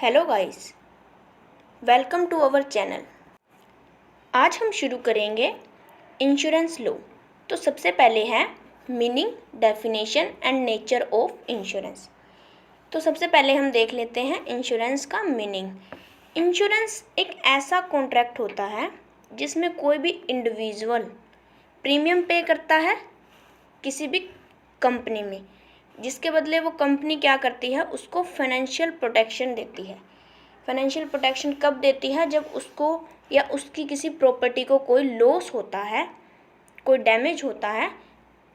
Hello guys, welcome to our channel. आज हम शुरू करेंगे इंश्योरेंस लॉ। तो सबसे पहले है meaning, definition and nature of insurance. तो सबसे पहले हम देख लेते हैं इंश्योरेंस का मीनिंग। इंश्योरेंस एक ऐसा कॉन्ट्रैक्ट होता है जिसमें कोई भी इंडिविजुअल प्रीमियम पे करता है किसी भी कंपनी में, जिसके बदले वो कंपनी क्या करती है, उसको फाइनेंशियल प्रोटेक्शन देती है। फाइनेंशियल प्रोटेक्शन कब देती है? जब उसको या उसकी किसी प्रॉपर्टी को कोई लॉस होता है, कोई डैमेज होता है,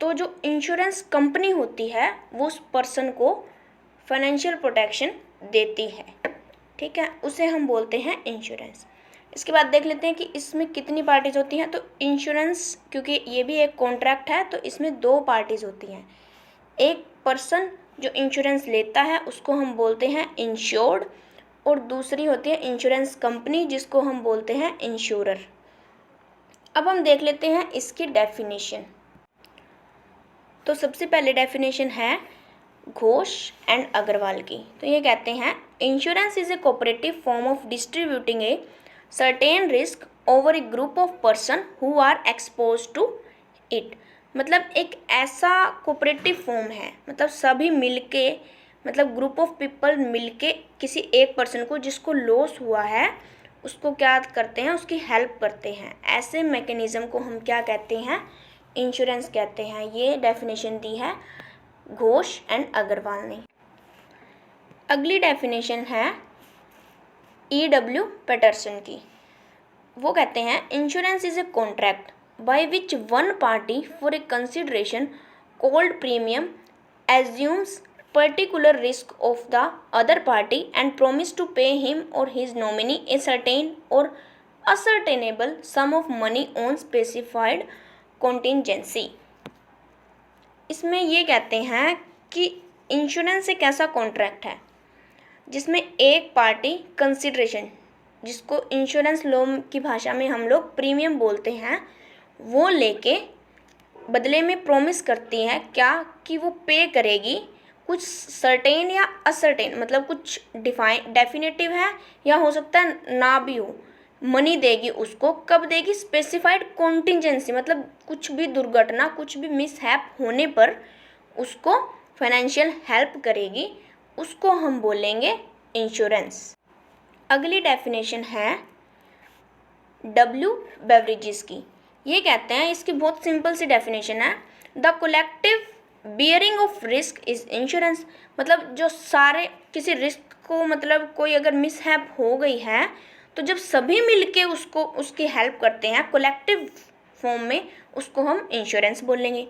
तो जो इंश्योरेंस कंपनी होती है वो उस पर्सन को फाइनेंशियल प्रोटेक्शन देती है। ठीक है, उसे हम बोलते हैं इंश्योरेंस। इसके बाद देख लेते हैं कि इसमें कितनी पार्टीज होती हैं। तो इंश्योरेंस, क्योंकि ये भी एक कॉन्ट्रैक्ट है, तो इसमें 2 पार्टीज होती हैं। एक पर्सन जो इंश्योरेंस लेता है उसको हम बोलते हैं इंश्योर्ड, और दूसरी होती है इंश्योरेंस कंपनी जिसको हम बोलते हैं इंश्योरर। अब हम देख लेते हैं इसकी डेफिनेशन। तो सबसे पहले डेफिनेशन है घोष एंड अग्रवाल की। तो ये कहते हैं insurance is a cooperative form of distributing a certain risk over a group of person who are expose to it. मतलब एक ऐसा कोऑपरेटिव फॉर्म है, मतलब सभी मिलके, मतलब ग्रुप ऑफ पीपल मिलके किसी एक पर्सन को जिसको लॉस हुआ है उसको क्या करते हैं, उसकी हेल्प करते हैं। ऐसे मैकेनिज्म को हम क्या कहते हैं? इंश्योरेंस कहते हैं। ये डेफिनेशन दी है घोष एंड अग्रवाल ने। अगली डेफिनेशन है E.W. पैटरसन की। वो कहते हैं insurance is a contract by which one party for a consideration called premium assumes particular risk of the other party and promise to pay him or his nominee a certain or ascertainable sum of money on specified contingency। इसमें ये कहते हैं कि insurance एक ऐसा contract है जिसमें एक पार्टी कंसिडरेशन, जिसको इंश्योरेंस लॉ की भाषा में हम लोग प्रीमियम बोलते हैं, वो लेके बदले में प्रॉमिस करती है क्या, कि वो पे करेगी कुछ सर्टेन या असर्टेन, मतलब कुछ डेफिनेटिव है या हो सकता है ना भी हो, मनी देगी उसको। कब देगी? स्पेसिफाइड कॉन्टिजेंसी, मतलब कुछ भी दुर्घटना, कुछ भी मिसहैप होने पर उसको फाइनेंशियल हेल्प करेगी, उसको हम बोलेंगे इंश्योरेंस। अगली डेफिनेशन है W. बेवरेजेस की। ये कहते हैं, इसकी बहुत सिंपल सी डेफिनेशन है, the collective bearing of risk is insurance. मतलब जो सारे किसी रिस्क को, मतलब कोई अगर मिसहैप हो गई है तो जब सभी मिलके उसको उसकी हेल्प करते हैं कोलेक्टिव फॉर्म में, उसको हम इंश्योरेंस बोलेंगे।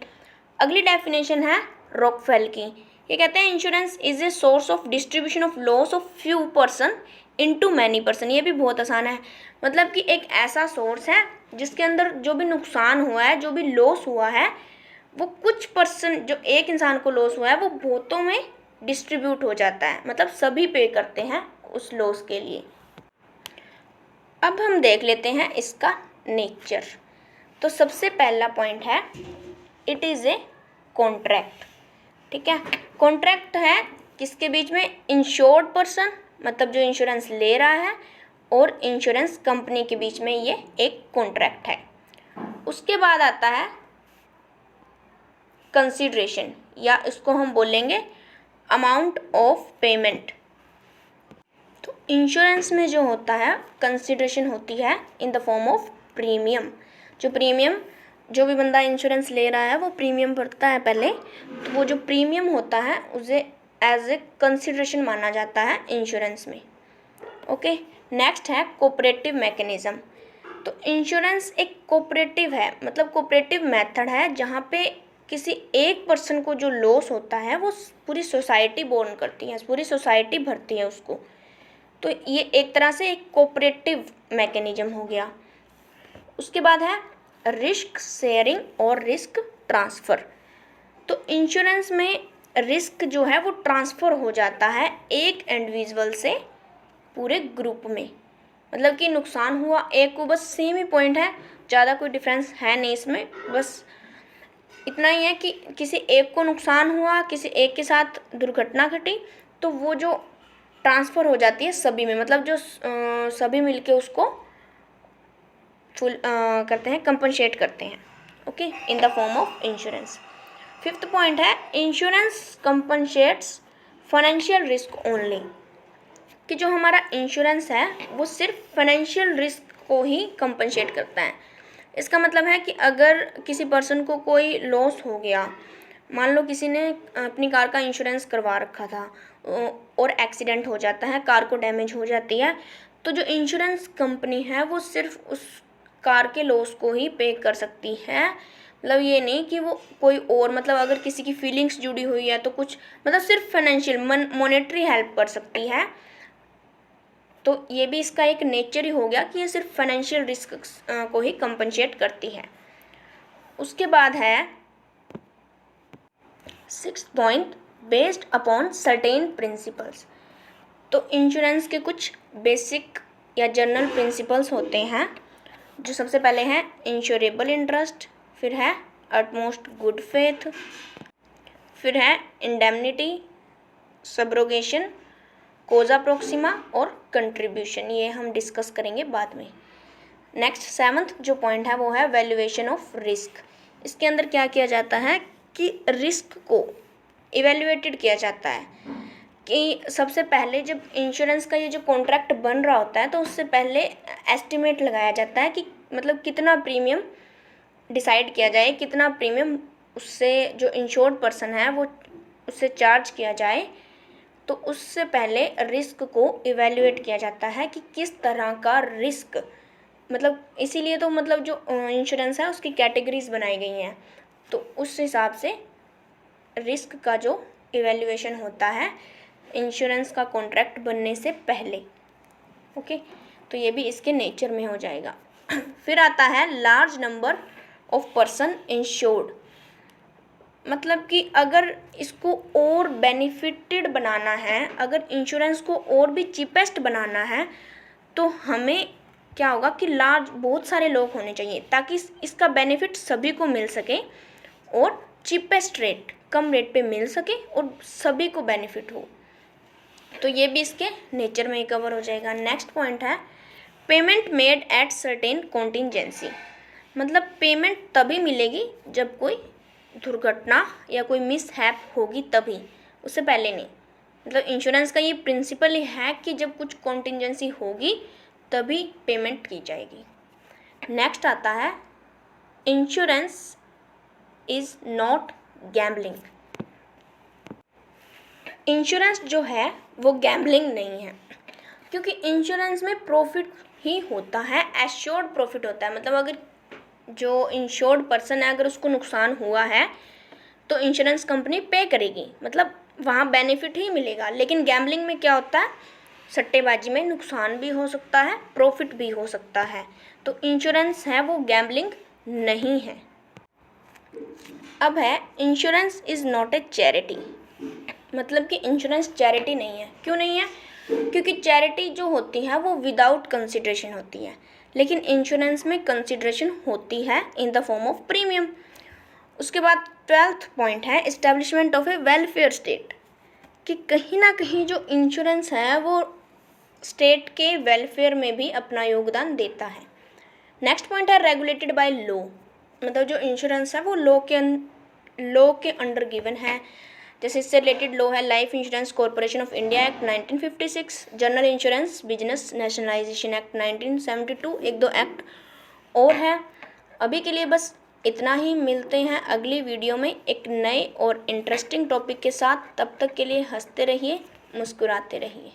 अगली डेफिनेशन है रॉकफेल की। ये कहते हैं insurance is a source of distribution of loss of few person into many person. ये भी बहुत आसान है, मतलब कि एक ऐसा सोर्स है जिसके अंदर जो भी नुकसान हुआ है, जो भी लॉस हुआ है, वो कुछ पर्सन, जो एक इंसान को लॉस हुआ है, वो बहुतों में डिस्ट्रीब्यूट हो जाता है, मतलब सभी पे करते हैं उस लॉस के लिए। अब हम देख लेते हैं इसका नेचर। तो सबसे पहला पॉइंट है इट इज़ ए कॉन्ट्रैक्ट। ठीक है, कॉन्ट्रैक्ट है किसके बीच में? इंश्योर्ड पर्सन, मतलब जो इंश्योरेंस ले रहा है, और इंश्योरेंस कंपनी के बीच में ये एक कॉन्ट्रैक्ट है। उसके बाद आता है कंसीडरेशन, या इसको हम बोलेंगे अमाउंट ऑफ पेमेंट। तो इंश्योरेंस में जो होता है कंसीडरेशन होती है in the form of premium. जो प्रीमियम, जो भी बंदा इंश्योरेंस ले रहा है वो प्रीमियम भरता है पहले, तो वो जो प्रीमियम होता है उसे एज ए कंसीडरेशन माना जाता है इंश्योरेंस में। ओके, नेक्स्ट है कोऑपरेटिव मैकेनिज्म। तो इंश्योरेंस एक कोऑपरेटिव है, मतलब कोऑपरेटिव मेथड है जहाँ पे किसी एक पर्सन को जो लॉस होता है वो पूरी सोसाइटी बोर्न करती है, पूरी सोसाइटी भरती है उसको। तो ये एक तरह से एक कोऑपरेटिव मैकेनिज्म हो गया। उसके बाद है रिस्क शेयरिंग और रिस्क ट्रांसफ़र। तो इंश्योरेंस में रिस्क जो है वो ट्रांसफ़र हो जाता है एक इंडिविजुअल से पूरे ग्रुप में, मतलब कि नुकसान हुआ एक को, बस सेम ही पॉइंट है, ज़्यादा कोई डिफरेंस है नहीं इसमें, बस इतना ही है कि किसी एक को नुकसान हुआ, किसी एक के साथ दुर्घटना घटी, तो वो जो ट्रांसफ़र हो जाती है सभी में, मतलब जो सभी मिलके उसको फुल करते हैं, कंपनसेट करते हैं, okay, in the form of insurance. Fifth point है इंश्योरेंस कंपनसेट्स फाइनेंशियल रिस्क ओनली, कि जो हमारा इंश्योरेंस है वो सिर्फ फाइनेंशियल रिस्क को ही कंपनसेट करता है। इसका मतलब है कि अगर किसी पर्सन को कोई लॉस हो गया, मान लो किसी ने अपनी कार का इंश्योरेंस करवा रखा था और एक्सीडेंट हो जाता है, कार को डैमेज हो जाती है, तो जो इंश्योरेंस कंपनी है वो सिर्फ उस कार के लॉस को ही पे कर सकती है। मतलब ये नहीं कि वो कोई और, मतलब अगर किसी की फीलिंग्स जुड़ी हुई है तो कुछ, मतलब सिर्फ फाइनेंशियल मॉनेटरी हेल्प कर सकती है। तो ये भी इसका एक नेचर ही हो गया कि ये सिर्फ फाइनेंशियल रिस्क को ही कंपनसेट करती है। उसके बाद है sixth point, based upon certain principles. तो इंश्योरेंस के कुछ बेसिक या जनरल प्रिंसिपल्स होते हैं, जो सबसे पहले है इंश्योरेबल इंटरेस्ट, फिर है अटमोस्ट गुड फेथ, फिर है इंडेमनिटी, सब्रोगेशन, कोजा प्रोक्सिमा और कंट्रीब्यूशन। ये हम डिस्कस करेंगे बाद में। नेक्स्ट सेवंथ जो पॉइंट है वो है वैल्यूएशन ऑफ रिस्क। इसके अंदर क्या किया जाता है कि रिस्क को इवेल्युएटेड किया जाता है, कि सबसे पहले जब इंश्योरेंस का ये जो कॉन्ट्रैक्ट बन रहा होता है तो उससे पहले एस्टिमेट लगाया जाता है कि मतलब कितना प्रीमियम डिसाइड किया जाए, कितना प्रीमियम उससे जो इंश्योर्ड पर्सन है वो उससे चार्ज किया जाए। तो उससे पहले रिस्क को इवेल्युएट किया जाता है कि किस तरह का रिस्क, मतलब इसीलिए तो मतलब जो इंश्योरेंस है उसकी कैटेगरीज बनाई गई हैं, तो उस हिसाब से रिस्क का जो इवेल्युएशन होता है इंश्योरेंस का कॉन्ट्रैक्ट बनने से पहले, ओके। तो ये भी इसके नेचर में हो जाएगा। फिर आता है large number of person insured, मतलब कि अगर इसको और बेनिफिटेड बनाना है, अगर इंश्योरेंस को और भी चीपेस्ट बनाना है, तो हमें क्या होगा कि बहुत सारे लोग होने चाहिए ताकि इसका बेनिफिट सभी को मिल सके और चीपेस्ट रेट, कम रेट पे मिल सके और सभी को बेनिफिट हो। तो ये भी इसके नेचर में ही कवर हो जाएगा। नेक्स्ट पॉइंट है payment made at certain contingency, मतलब पेमेंट तभी मिलेगी जब कोई दुर्घटना या कोई मिसहैप होगी तभी, उससे पहले नहीं। मतलब इंश्योरेंस का ये प्रिंसिपल ही है कि जब कुछ कॉन्टिजेंसी होगी तभी पेमेंट की जाएगी। नेक्स्ट आता है insurance is not gambling. Insurance जो है वो गैम्बलिंग नहीं है, क्योंकि इंश्योरेंस में प्रॉफिट ही होता है, एश्योर्ड प्रॉफिट होता है। मतलब अगर जो इंश्योर्ड पर्सन है अगर उसको नुकसान हुआ है तो इंश्योरेंस कंपनी पे करेगी, मतलब वहाँ बेनिफिट ही मिलेगा। लेकिन गैम्बलिंग में क्या होता है, सट्टेबाजी में नुकसान भी हो सकता है, प्रॉफिट भी हो सकता है। तो इंश्योरेंस है वो गैम्बलिंग नहीं है। अब है insurance is not a charity, मतलब कि इंश्योरेंस चैरिटी नहीं है। क्यों नहीं है? क्योंकि चैरिटी जो होती है वो विदाउट कंसिडरेशन होती है, लेकिन इंश्योरेंस में कंसिडरेशन होती है in the form of premium. उसके बाद 12th पॉइंट है establishment of A welfare state, कि कहीं ना कहीं जो इंश्योरेंस है वो स्टेट के वेलफेयर में भी अपना योगदान देता है। नेक्स्ट पॉइंट है रेगुलेटेड बाय लॉ, मतलब जो इंश्योरेंस है वो लॉ के अंडर गिवन है। जैसे इससे रिलेटेड लॉ है life insurance corporation of India act 1956, general insurance business nationalisation act 1972, एक दो एक्ट और है। अभी के लिए बस इतना ही, मिलते हैं अगली वीडियो में एक नए और इंटरेस्टिंग टॉपिक के साथ। तब तक के लिए हंसते रहिए, मुस्कुराते रहिए।